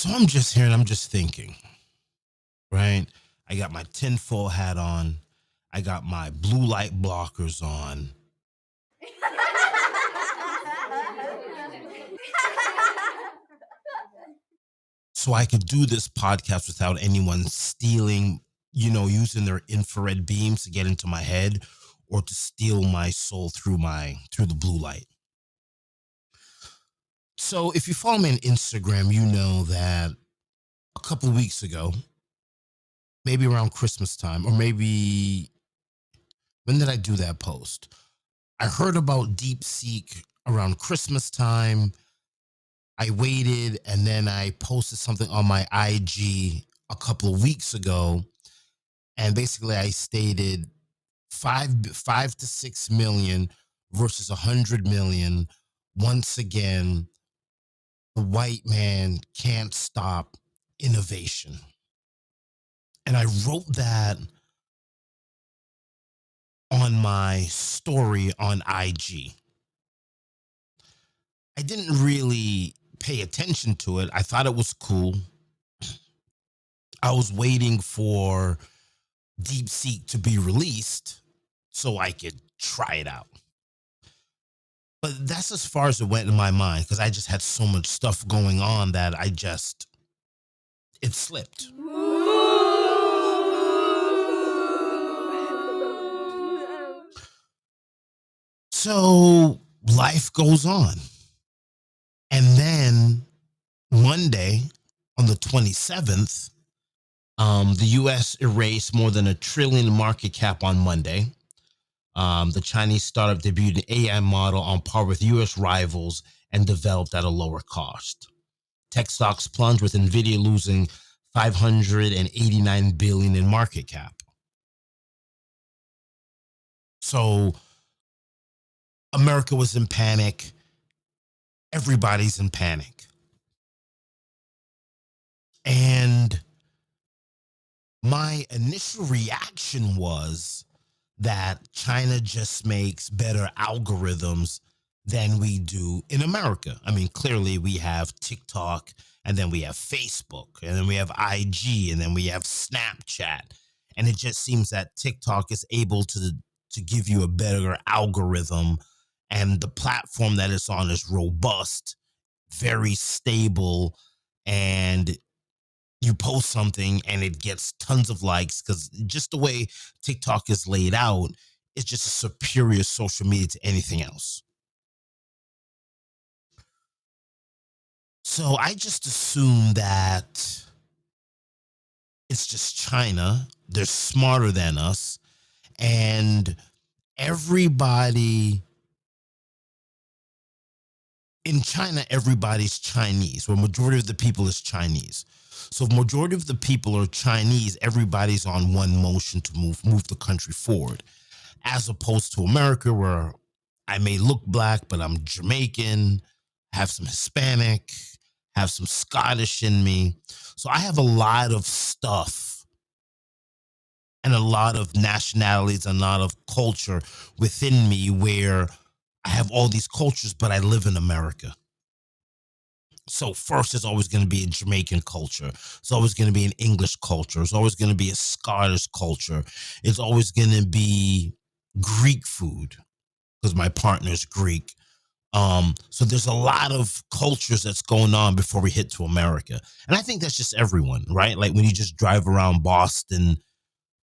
So I'm just here and I'm just thinking, right? I got my tinfoil hat on. I got my blue light blockers on. So I could do this podcast without anyone stealing, using their infrared beams to get into my head or to steal my soul through the blue light. So if you follow me on Instagram, you know that a couple of weeks ago, maybe around Christmas time, or maybe when did I do that post? I heard about Deepseek around Christmas time. I waited and then I posted something on my IG a couple of weeks ago. And basically I stated five to 6 million versus 100 million. Once again, the white man can't stop innovation. And I wrote that on my story on IG. I didn't really pay attention to it. I thought it was cool. I was waiting for Deepseek to be released so I could try it out. But that's as far as it went in my mind because I just had so much stuff going on that it slipped. So life goes on. And then Monday on the 27th, the US erased more than $1 trillion market cap on Monday. The Chinese startup debuted an AI model on par with US rivals and developed at a lower cost. Tech stocks plunged with Nvidia losing 589 billion in market cap. So America was in panic. Everybody's in panic. And my initial reaction was that China just makes better algorithms than we do in America. I mean, clearly we have TikTok, and then we have Facebook, and then we have IG, and then we have Snapchat. And it just seems that TikTok is able to give you a better algorithm, and the platform that it's on is robust, very stable, and you post something and it gets tons of likes because just the way TikTok is laid out, it's just a superior social media to anything else. So I just assume that it's just China. They're smarter than us. And everybody in China, everybody's Chinese, where majority of the people is Chinese. So if majority of the people are Chinese, everybody's on one motion to move the country forward, as opposed to America, where I may look black, but I'm Jamaican, have some Hispanic, have some Scottish in me. So I have a lot of stuff and a lot of nationalities, a lot of culture within me where I have all these cultures, but I live in America. So first, it's always going to be a Jamaican culture. It's always going to be an English culture. It's always going to be a Scottish culture. It's always going to be Greek food because my partner is Greek. So there's a lot of cultures that's going on before we hit to America. And I think that's just everyone, right? Like when you just drive around Boston,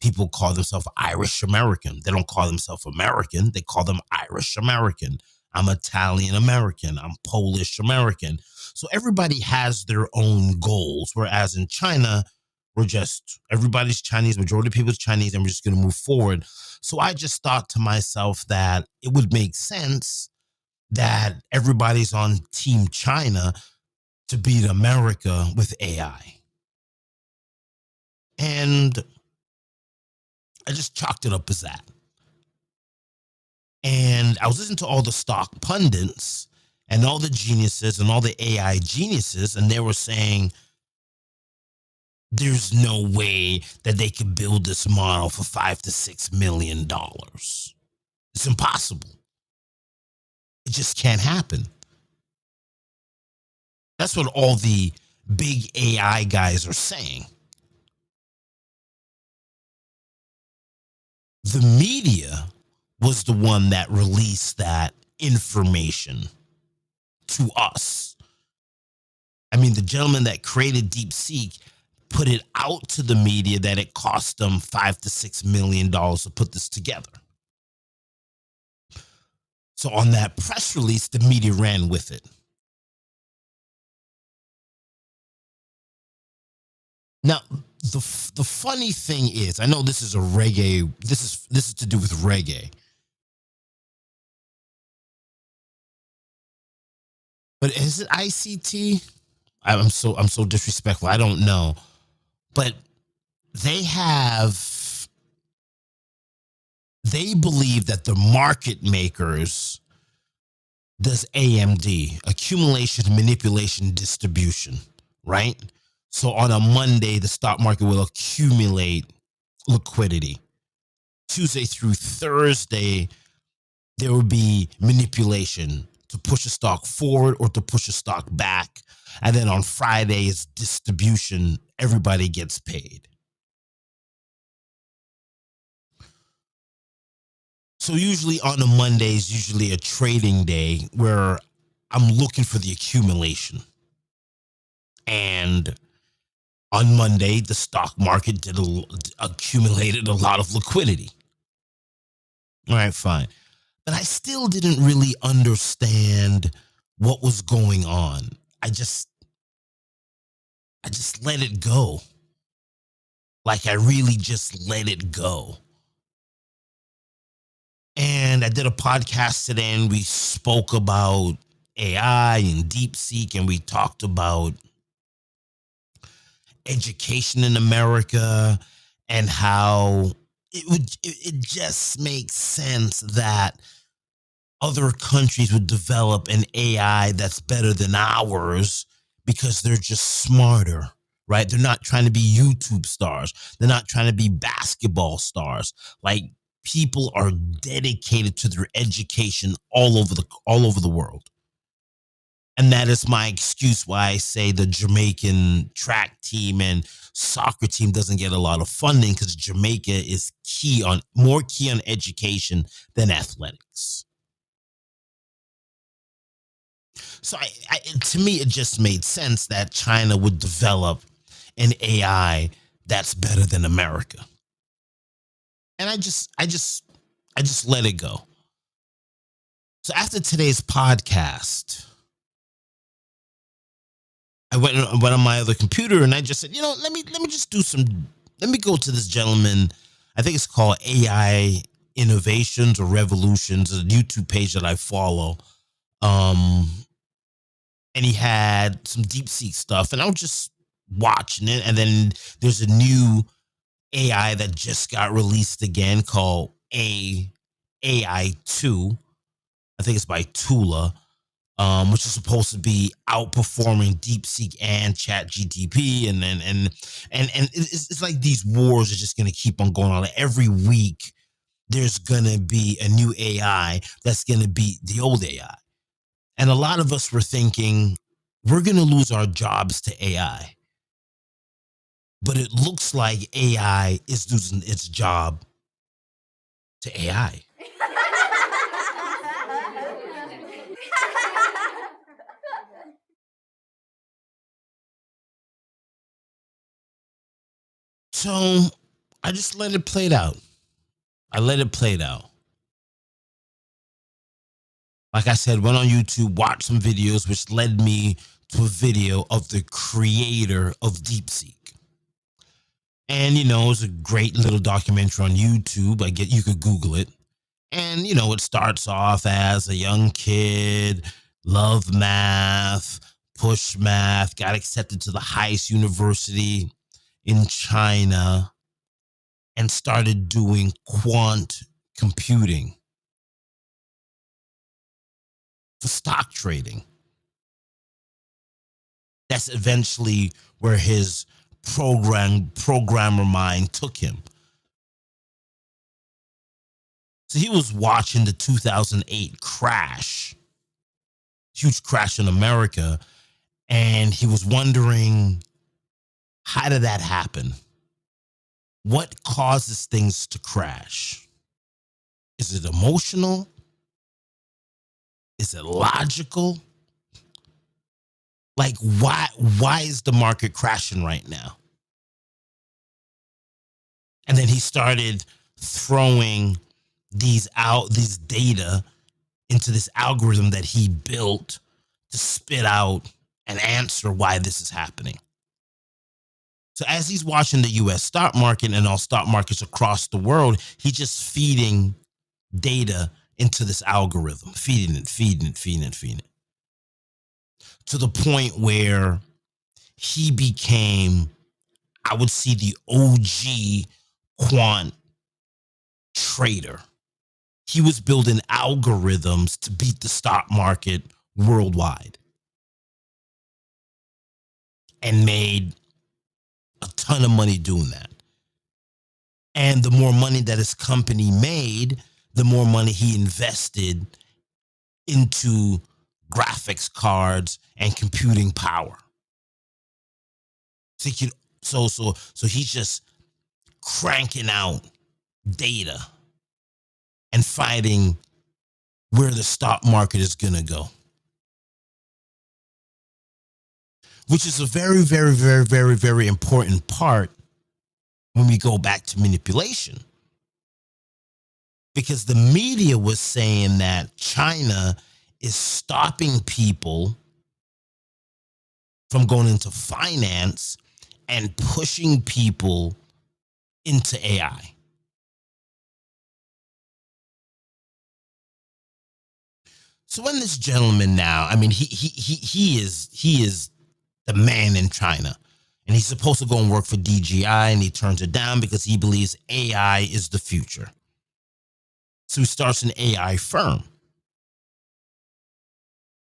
people call themselves Irish American. They don't call themselves American. They call them Irish American. I'm Italian American. I'm Polish American. So everybody has their own goals. Whereas in China, everybody's Chinese, majority of people is Chinese, and we're just going to move forward. So I just thought to myself that it would make sense that everybody's on Team China to beat America with AI. And I just chalked it up as that. And I was listening to all the stock pundits and all the geniuses and all the AI geniuses, and they were saying there's no way that they could build this model for $5 to $6 million. It's impossible. It just can't happen. That's what all the big AI guys are saying. The media was the one that released that information to us. I mean, the gentleman that created Deepseek put it out to the media that it cost them $5 to $6 million to put this together. So on that press release, the media ran with it. Now, the funny thing is, I know this is a reggae. This is to do with reggae, but is it ICT? I'm so disrespectful. I don't know, but they have they believe that the market makers does AMD, accumulation, manipulation, distribution, right? So on a Monday, the stock market will accumulate liquidity. Tuesday through Thursday, there will be manipulation to push a stock forward or to push a stock back. And then on Friday, it's distribution. Everybody gets paid. So usually on a Monday is usually a trading day where I'm looking for the accumulation. And on Monday, the stock market accumulated a lot of liquidity. All right, fine. But I still didn't really understand what was going on. I just let it go. Like I really just let it go. And I did a podcast today and we spoke about AI and Deepseek and we talked about education in America and how it just makes sense that other countries would develop an AI that's better than ours because they're just smarter, right? They're not trying to be YouTube stars. They're not trying to be basketball stars. Like people are dedicated to their education all over the world. And that is my excuse why I say the Jamaican track team and soccer team doesn't get a lot of funding because Jamaica is more key on education than athletics. So to me, it just made sense that China would develop an AI that's better than America. And I just let it go. So after today's podcast, I went on my other computer and I just said, let me just let me go to this gentleman. I think it's called AI Innovations or Revolutions, a YouTube page that I follow. And he had some Deepseek stuff, and I was just watching it. And then there's a new AI that just got released again called AI 2. I think it's by Tula, which is supposed to be outperforming DeepSeek and ChatGPT, and it's like these wars are just going to keep on going on. Like every week, there's going to be a new AI that's going to beat the old AI. And a lot of us were thinking we're going to lose our jobs to AI. But it looks like AI is losing its job to AI. So I just let it play out. I let it play out. Like I said, went on YouTube, watched some videos, which led me to a video of the creator of Deepseek. And it was a great little documentary on YouTube. You could Google it. And it starts off as a young kid, loved math, pushed math, got accepted to the highest university in China, and started doing quant computing for stock trading. That's eventually where his programmer mind took him. So he was watching the 2008 crash, huge crash in America, And he was wondering, how did that happen? What causes things to crash? Is it emotional? Is it logical? Like, why is the market crashing right now? And then he started throwing these data into this algorithm that he built to spit out an answer why this is happening. So as he's watching the US stock market and all stock markets across the world, he's just feeding data into this algorithm, feeding it, feeding it, feeding it, feeding it, to the point where he became, I would see, the OG quant trader. He was building algorithms to beat the stock market worldwide and made a ton of money doing that. And the more money that his company made, the more money he invested into graphics cards and computing power. So he could, so he's just cranking out data and finding where the stock market is going to go, which is a very, very, very, very, very important part when we go back to manipulation. Because the media was saying that China is stopping people from going into finance and pushing people into AI. So when this gentleman now, I mean, he is the man in China, and he's supposed to go and work for DJI, and he turns it down because he believes AI is the future. So he starts an AI firm,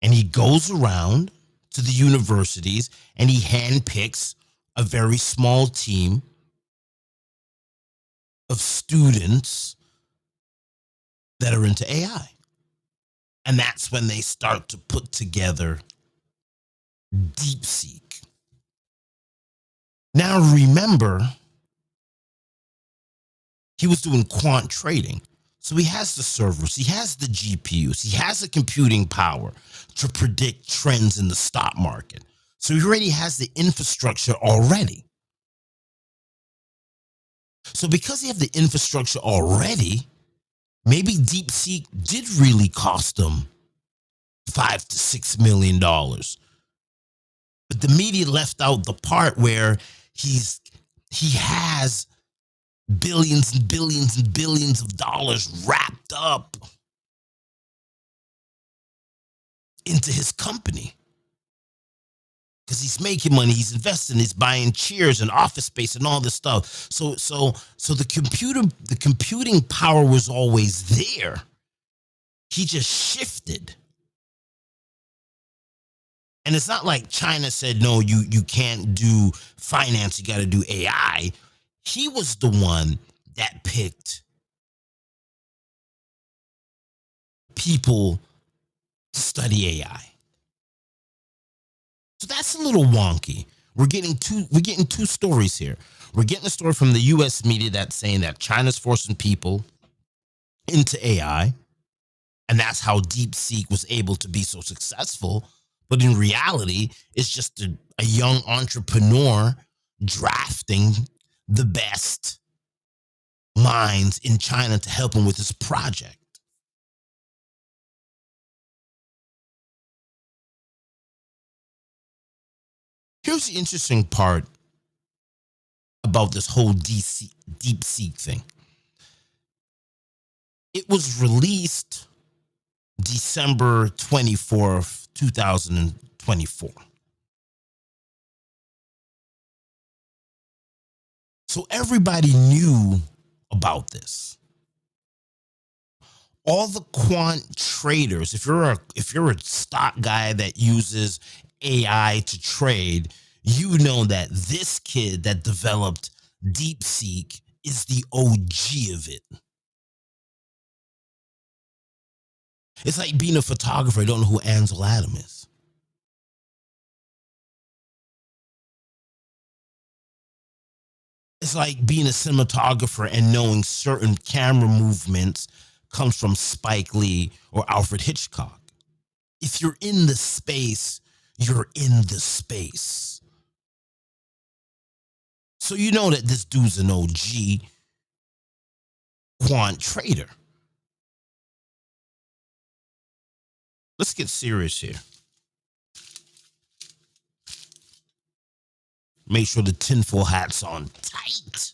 and he goes around to the universities and he handpicks a very small team of students that are into AI. And that's when they start to put together Deepseek. Now, remember, he was doing quant trading. So he has the servers, he has the GPUs, he has the computing power to predict trends in the stock market. So he already has the infrastructure already. So because he have the infrastructure already, maybe Deepseek did really cost them $5 to $6 million. But the media left out the part where he has billions and billions and billions of dollars wrapped up into his company. Because he's making money, he's investing, he's buying chairs and office space and all this stuff. So the computing power was always there. He just shifted. And it's not like China said, no, you can't do finance, you got to do AI. He was the one that picked people to study AI. So that's a little wonky. We're getting two stories here. We're getting a story from the US media that's saying that China's forcing people into AI, and that's how Deepseek was able to be so successful. But in reality, it's just a young entrepreneur drafting the best minds in China to help him with his project. Here's the interesting part about this whole Deepseek thing. It was released December 24th, 2024. So everybody knew about this. All the quant traders, if you're a stock guy that uses AI to trade, you know that this kid that developed Deepseek is the OG of it. It's like being a photographer. I don't know who enlightening is. Just like being a cinematographer and knowing certain camera movements comes from Spike Lee or Alfred Hitchcock. If you're in the space, you're in the space. So you know that this dude's an OG quant trader. Let's get serious here. Make sure the tinfoil hat's on tight.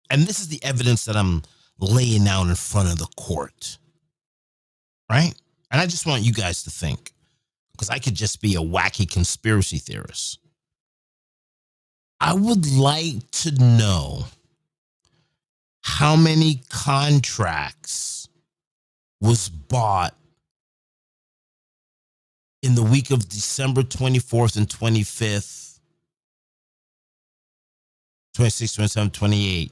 And this is the evidence that I'm laying out in front of the court, right? And I just want you guys to think, because I could just be a wacky conspiracy theorist. I would like to know how many contracts was bought in the week of December 24th and 25th, 26, 27, 28.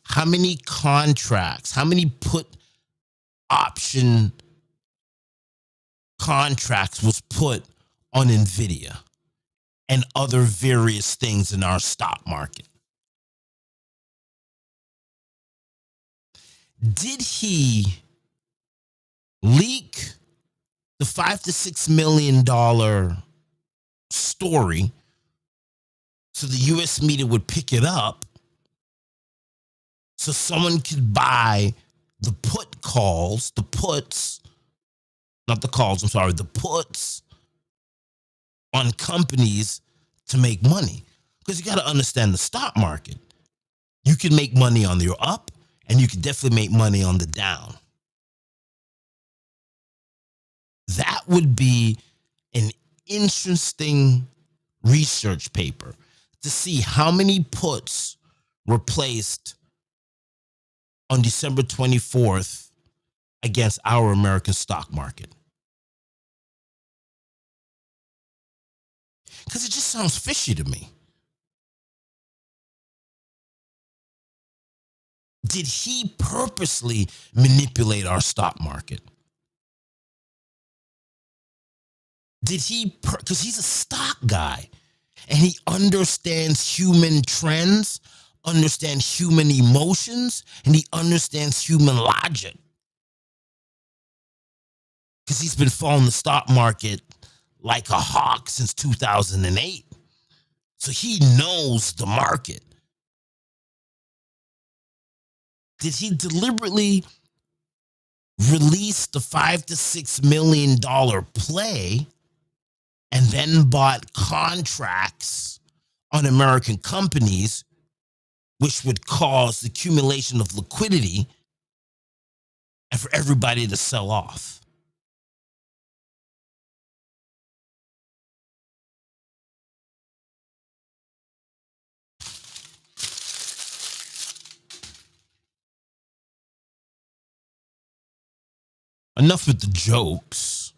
How many contracts, how many put option contracts was put on NVIDIA and other various things in our stock market? Did he leak the $5 to $6 million story so the US media would pick it up so someone could buy the put calls, the puts, not the calls, I'm sorry, the puts on companies to make money? Because you got to understand the stock market. You can make money on your up, and you can definitely make money on the down. That would be an interesting research paper to see how many puts were placed on December 24th against our American stock market. Because it just sounds fishy to me. Did he purposely manipulate our stock market? Did he, because he's a stock guy and he understands human trends, understands human emotions, and he understands human logic. Because he's been following the stock market like a hawk since 2008. So he knows the market. Did he deliberately release the $5 to $6 million play and then bought contracts on American companies, which would cause the accumulation of liquidity and for everybody to sell off? Enough with the jokes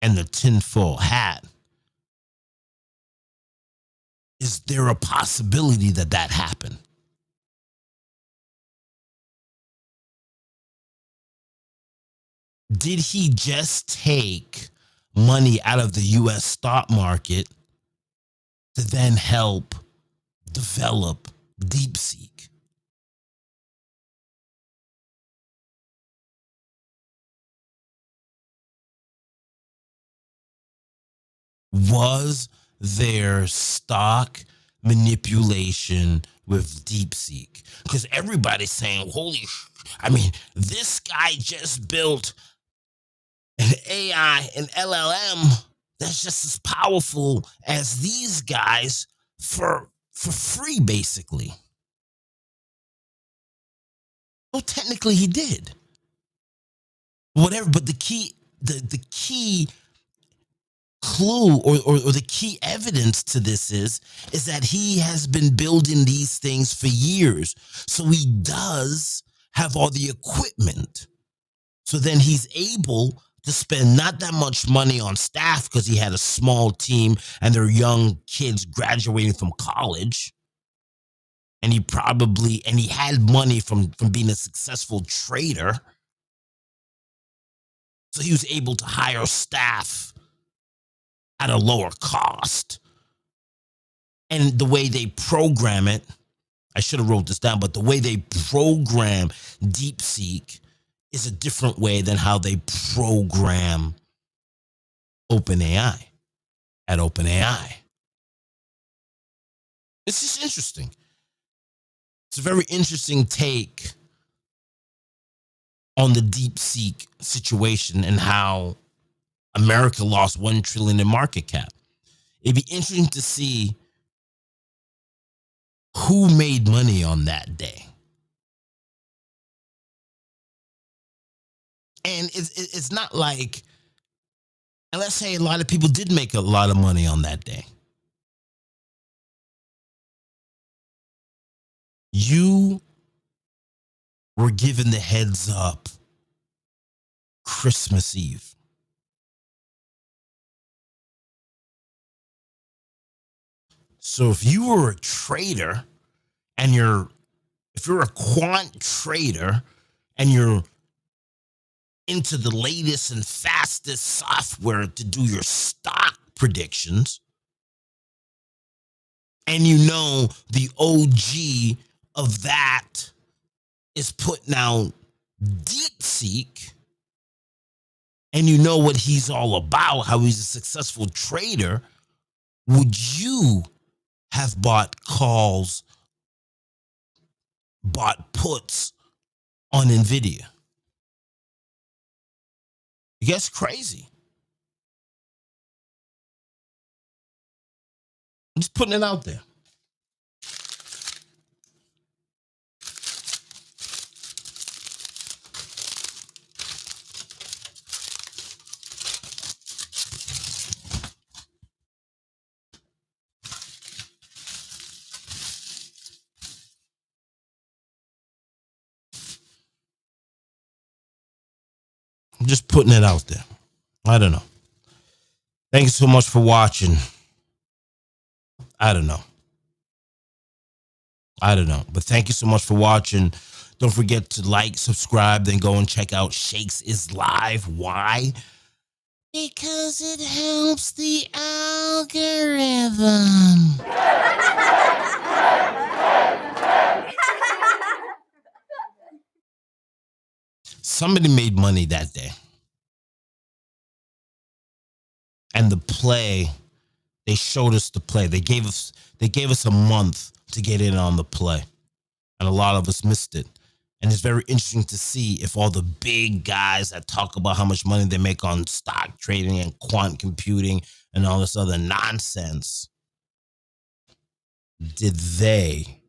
and the tinfoil hat. Is there a possibility that that happened? Did he just take money out of the US stock market to then help develop Deepseek? Was there stock manipulation with Deepseek? Because everybody's saying, this guy just built an AI, an LLM that's just as powerful as these guys for free, basically. Well, technically he did. Whatever, but the key clue or the key evidence to this is that he has been building these things for years. So he does have all the equipment. So then he's able to spend not that much money on staff because he had a small team and they're young kids graduating from college. And he had money from being a successful trader. So he was able to hire staff at a lower cost. And the way they program it, I should have wrote this down, but the way they program Deepseek is a different way than how they program OpenAI at OpenAI. It's just interesting. It's a very interesting take on the Deepseek situation and how America lost $1 trillion in market cap. It'd be interesting to see who made money on that day. And it's not like, and let's say a lot of people did make a lot of money on that day. You were given the heads up Christmas Eve. So if you were a trader and if you're a quant trader and you're into the latest and fastest software to do your stock predictions, and you know the OG of that is putting out Deepseek, and you know what he's all about, how he's a successful trader, would you have bought calls, bought puts on NVIDIA? It gets crazy. I'm just putting it out there. I'm just putting it out there. I don't know. Thank you so much for watching. I don't know. But thank you so much for watching. Don't forget to like, subscribe, then go and check out Shakes is Live. Why? Because it helps the algorithm. Somebody made money that day. And the play, they showed us the play. They gave us a month to get in on the play. And a lot of us missed it. And it's very interesting to see if all the big guys that talk about how much money they make on stock trading and quant computing and all this other nonsense, did they